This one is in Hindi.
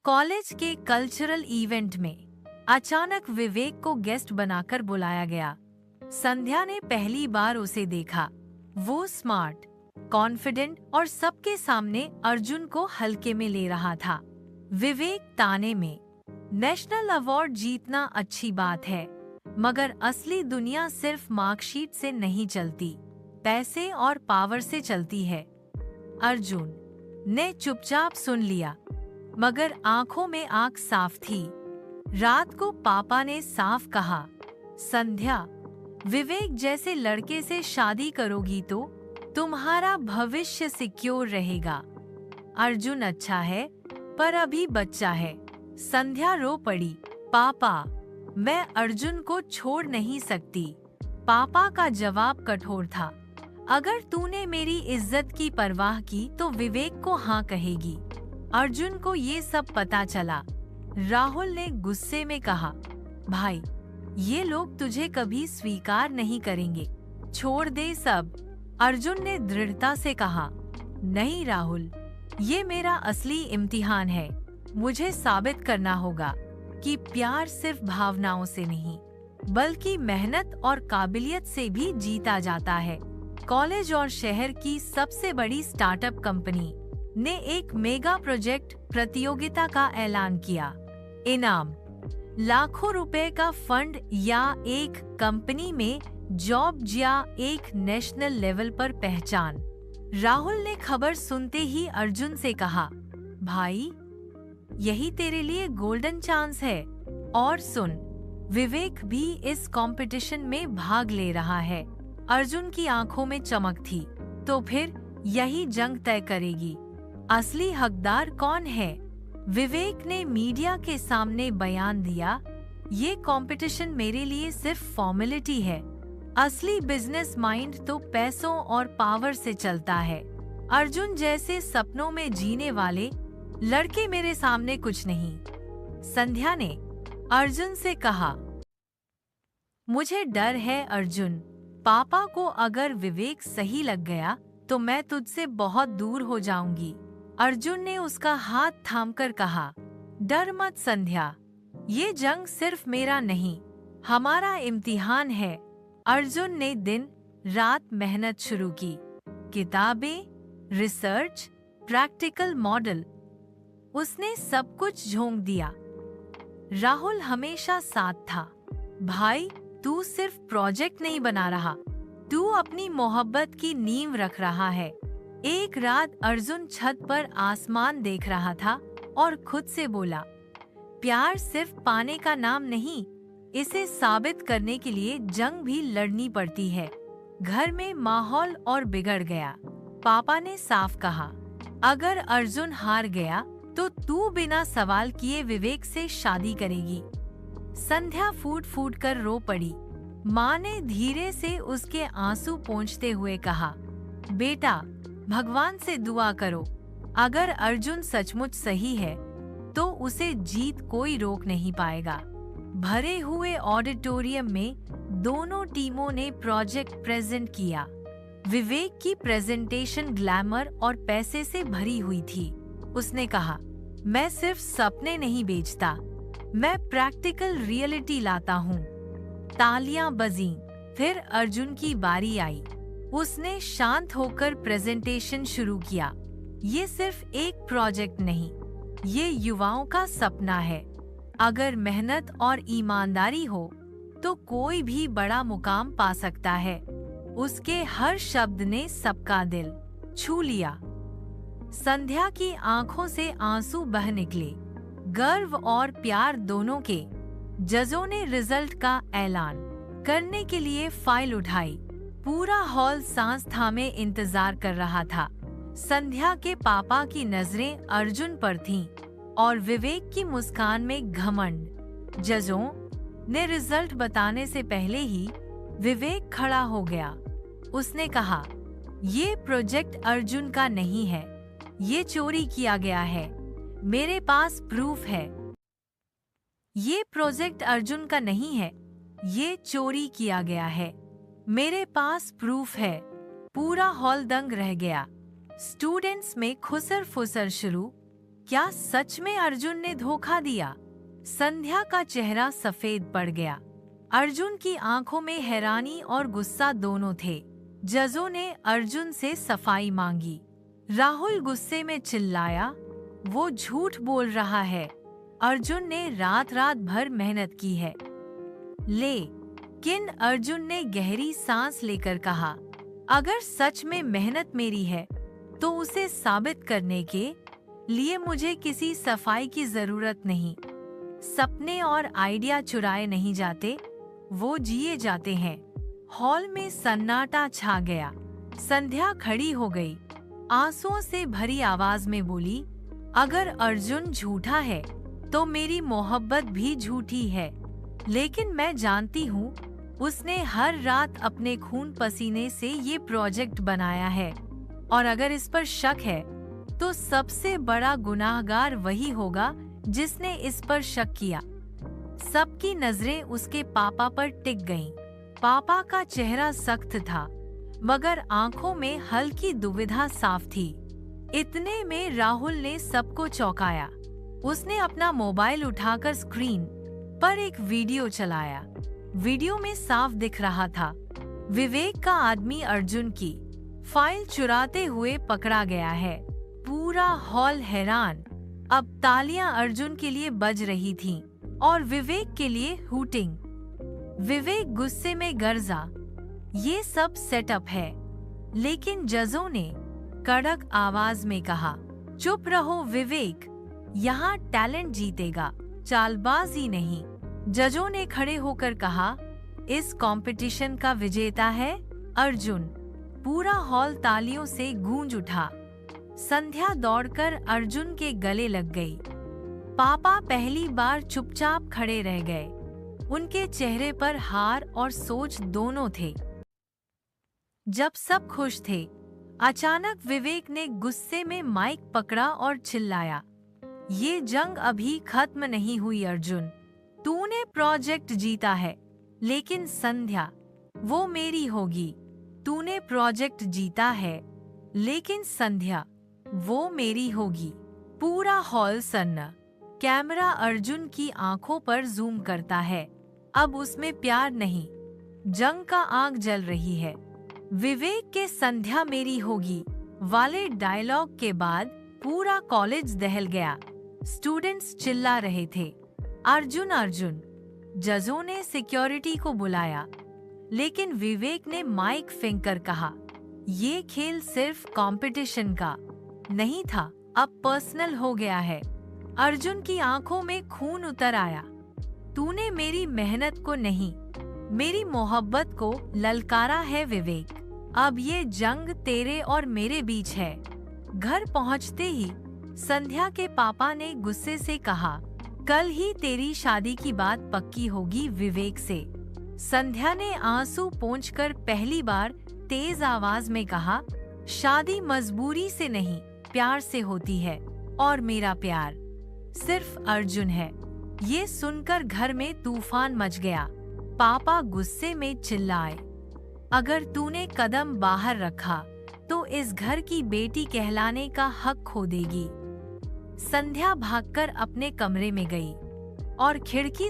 कॉलेज के कल्चरल इवेंट में अचानक विवेक को गेस्ट बनाकर बुलाया गया। संध्या ने पहली बार उसे देखा। वो स्मार्ट, कॉन्फिडेंट और सबके सामने अर्जुन को हल्के में ले रहा था। विवेक ताने में, नेशनल अवार्ड जीतना अच्छी बात है, मगर असली दुनिया सिर्फ मार्कशीट से नहीं चलती, पैसे और पावर से चलती है। अर्जुन ने चुपचाप सुन लिया, मगर आंखों में आग साफ थी। रात को पापा ने साफ कहा, संध्या, विवेक जैसे लड़के से शादी करोगी तो तुम्हारा भविष्य सिक्योर रहेगा। अर्जुन अच्छा है, पर अभी बच्चा है। संध्या रो पड़ी, पापा, मैं अर्जुन को छोड़ नहीं सकती। पापा का जवाब कठोर था, अगर तूने मेरी इज्जत की परवाह की तो विवेक को हाँ कहेगी। अर्जुन को ये सब पता चला। राहुल ने गुस्से में कहा, भाई, ये लोग तुझे कभी स्वीकार नहीं करेंगे, छोड़ दे सब। अर्जुन ने दृढ़ता से कहा, नहीं राहुल, ये मेरा असली इम्तिहान है। मुझे साबित करना होगा कि प्यार सिर्फ भावनाओं से नहीं, बल्कि मेहनत और काबिलियत से भी जीता जाता है। कॉलेज और शहर की सबसे बड़ी स्टार्टअप कंपनी ने एक मेगा प्रोजेक्ट प्रतियोगिता का ऐलान किया। इनाम, लाखों रुपए का फंड या एक कंपनी में जॉब या एक नेशनल लेवल पर पहचान। राहुल ने खबर सुनते ही अर्जुन से कहा, भाई, यही तेरे लिए गोल्डन चांस है। और सुन, विवेक भी इस कंपटीशन में भाग ले रहा है। अर्जुन की आंखों में चमक थी। तो फिर यही जंग तय करेगी, असली हकदार कौन है। विवेक ने मीडिया के सामने बयान दिया, ये कंपटीशन मेरे लिए सिर्फ फॉर्मेलिटी है। असली बिजनेस माइंड तो पैसों और पावर से चलता है। अर्जुन जैसे सपनों में जीने वाले लड़के मेरे सामने कुछ नहीं। संध्या ने अर्जुन से कहा, मुझे डर है अर्जुन, पापा को अगर विवेक सही लग गया तो मैं तुझसे बहुत दूर हो जाऊंगी। अर्जुन ने उसका हाथ थामकर कहा, डर मत संध्या, ये जंग सिर्फ मेरा नहीं, हमारा इम्तिहान है। अर्जुन ने दिन रात मेहनत शुरू की, किताबें, रिसर्च, प्रैक्टिकल मॉडल, उसने सब कुछ झोंक दिया। राहुल हमेशा साथ था। भाई, तू सिर्फ प्रोजेक्ट नहीं बना रहा, तू अपनी मोहब्बत की नींव रख रहा है। एक रात अर्जुन छत पर आसमान देख रहा था और खुद से बोला, प्यार सिर्फ पाने का नाम नहीं, इसे साबित करने के लिए जंग भी लड़नी पड़ती है। घर में माहौल और बिगड़ गया। पापा ने साफ कहा, अगर अर्जुन हार गया तो तू बिना सवाल किए विवेक से शादी करेगी। संध्या फूट फूट कर रो पड़ी। माँ ने धीरे से उसके आंसू पोंछते हुए कहा, बेटा, भगवान से दुआ करो, अगर अर्जुन सचमुच सही है तो उसे जीत कोई रोक नहीं पाएगा। भरे हुए ऑडिटोरियम में दोनों टीमों ने प्रोजेक्ट प्रेजेंट किया। विवेक की प्रेजेंटेशन ग्लैमर और पैसे से भरी हुई थी। उसने कहा, मैं सिर्फ सपने नहीं बेचता, मैं प्रैक्टिकल रियलिटी लाता हूँ। तालियां बजीं। फिर अर्जुन की बारी आई। उसने शांत होकर प्रेजेंटेशन शुरू किया। ये सिर्फ एक प्रोजेक्ट नहीं, ये युवाओं का सपना है। अगर मेहनत और ईमानदारी हो तो कोई भी बड़ा मुकाम पा सकता है। उसके हर शब्द ने सबका दिल छू लिया। संध्या की आंखों से आंसू बह निकले। गर्व और प्यार दोनों के। जजों ने रिजल्ट का ऐलान करने के लिए फाइल उठाई। पूरा हॉल सांस थामे इंतजार कर रहा था। संध्या के पापा की नजरें अर्जुन पर थीं और विवेक की मुस्कान में घमंड। जजों ने रिजल्ट बताने से पहले ही विवेक खड़ा हो गया। उसने कहा, ये प्रोजेक्ट अर्जुन का नहीं है, ये चोरी किया गया है। मेरे पास प्रूफ है। ये प्रोजेक्ट अर्जुन का नहीं है, ये चोरी किया गया है। मेरे पास प्रूफ है। पूरा हॉल दंग रह गया। स्टूडेंट्स में खुसर फुसर शुरू। क्या सच में अर्जुन ने धोखा दिया? संध्या का चेहरा सफेद पड़ गया। अर्जुन की आंखों में हैरानी और गुस्सा दोनों थे। जजों ने अर्जुन से सफाई मांगी। राहुल गुस्से में चिल्लाया, वो झूठ बोल रहा है। अर्जुन ने रात रात भर मेहनत की है। लेकिन अर्जुन ने गहरी सांस लेकर कहा, अगर सच में मेहनत मेरी है तो उसे साबित करने के लिए मुझे किसी सफाई की जरूरत नहीं। सपने और आइडिया चुराए नहीं जाते, वो जिए जाते हैं। हॉल में सन्नाटा छा गया। संध्या खड़ी हो गई, आंसुओं से भरी आवाज में बोली, अगर अर्जुन झूठा है तो मेरी मोहब्बत भी झूठी है। लेकिन मैं जानती हूँ उसने हर रात अपने खून पसीने से ये प्रोजेक्ट बनाया है, और अगर इस पर शक है तो सबसे बड़ा गुनाहगार वही होगा जिसने इस पर शक किया। सबकी नजरें उसके पापा पर टिक गईं। पापा का चेहरा सख्त था, मगर आंखों में हल्की दुविधा साफ थी। इतने में राहुल ने सबको चौंकाया। उसने अपना मोबाइल उठाकर स्क्रीन पर एक वीडियो चलाया। वीडियो में साफ दिख रहा था, विवेक का आदमी अर्जुन की फाइल चुराते हुए पकड़ा गया है। पूरा हॉल हैरान। अब तालियां अर्जुन के लिए बज रही थीं और विवेक के लिए हूटिंग। विवेक गुस्से में गरजा, ये सब सेटअप है। लेकिन जजों ने कड़क आवाज में कहा, चुप रहो विवेक, यहाँ टैलेंट जीतेगा, चालबाजी नहीं। जजों ने खड़े होकर कहा, इस कंपटीशन का विजेता है अर्जुन। पूरा हॉल तालियों से गूंज उठा। संध्या दौड़कर अर्जुन के गले लग गई। पापा पहली बार चुपचाप खड़े रह गए। उनके चेहरे पर हार और सोच दोनों थे। जब सब खुश थे, अचानक विवेक ने गुस्से में माइक पकड़ा और चिल्लाया, ये जंग अभी खत्म नहीं हुई अर्जुन। तूने प्रोजेक्ट जीता है, लेकिन संध्या वो मेरी होगी। तूने प्रोजेक्ट जीता है, लेकिन संध्या वो मेरी होगी। पूरा हॉल सन्न। कैमरा अर्जुन की आंखों पर जूम करता है। अब उसमें प्यार नहीं, जंग का आग जल रही है। विवेक के संध्या मेरी होगी वाले डायलॉग के बाद पूरा कॉलेज दहल गया। स्टूडेंट्स चिल्ला रहे थे, अर्जुन अर्जुन। जजों ने सिक्योरिटी को बुलाया, लेकिन विवेक ने माइक फेंक कर कहा, ये खेल सिर्फ कंपटीशन का नहीं था, अब पर्सनल हो गया है। अर्जुन की आंखों में खून उतर आया। तूने मेरी मेहनत को नहीं, मेरी मोहब्बत को ललकारा है विवेक। अब ये जंग तेरे और मेरे बीच है। घर पहुंचते ही संध्या के पापा ने गुस्से से कहा, कल ही तेरी शादी की बात पक्की होगी विवेक से। संध्या ने आंसू पोंछकर पहली बार तेज आवाज में कहा, शादी मजबूरी से नहीं, प्यार से होती है, और मेरा प्यार सिर्फ अर्जुन है। ये सुनकर घर में तूफान मच गया। पापा गुस्से में चिल्लाए, अगर तूने कदम बाहर रखा तो इस घर की बेटी कहलाने का हक खो देगी। संध्या भागकर अपने कमरे में गई और खिड़की